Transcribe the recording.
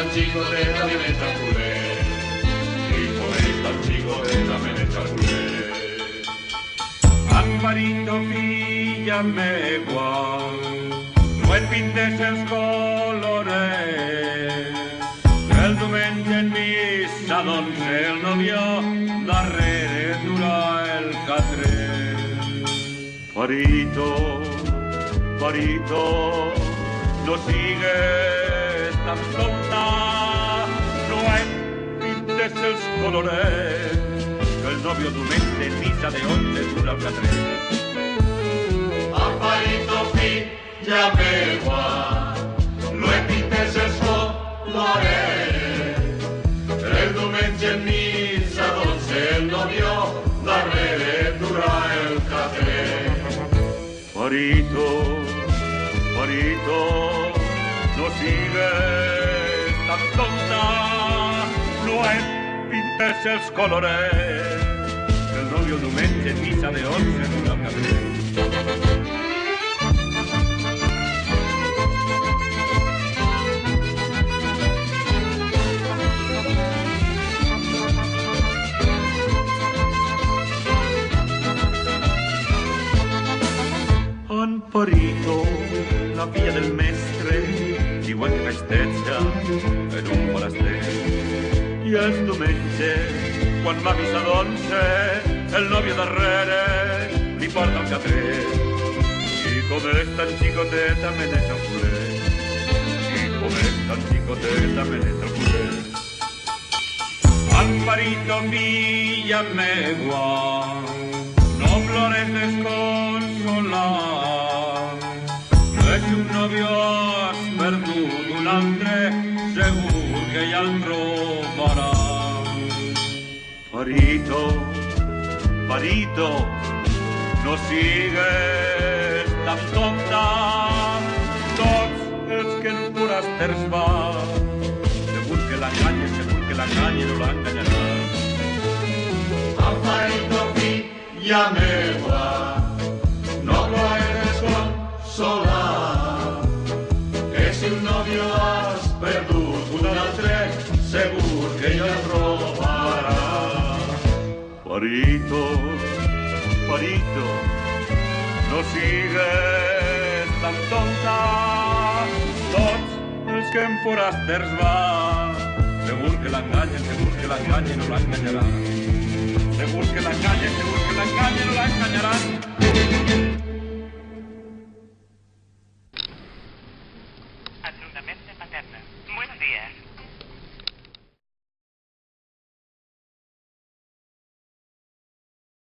tan xicoteta me n'és el culer, i com és tan xicoteta me n'és el culer. Amparito, filla megua, no et pintes els colores, el diumenge en missa, doncs el novió darrere dura el catrer. Parito, parito, no sigues tan tonta, no et pintes els colores, que el novio diumenge en missa de 11 dura el catrer. Amparito, filla megua, no et pintes els colores, el diumenge en missa, doncs el novió darrere dura el catrer. Parito, parito, no sigues tan tonta, no et pintes els colores, que el novio diumenge en missa de 11 dura el catrer. Amparito, la filla del mestre, igual que festeja en un foraster. I els diumenges, quan va a missa d'11, el nòvio darrere li porta el catrer. I com és tan xicoteta me n'és el culer, i com és tan xicoteta me n'és el culer. Amparito, filla megua, no plores desconsolat, si un novio has perdut un altre, segur que ja el trobarà. Parito, parito, no sigues tan tonta, tots els que en forasters van, segur que l'enganya no l'enganyarà. Amparito, filla megua, no plores desconsolat, que si un novio has perdut un altre, segur que ja el trobarà. Parito, parito, no sigues tan tonta, tots els que en forasters van, segur que l'enganyen no l'enganyarà. Segur que l'enganyen no l'enganyaran.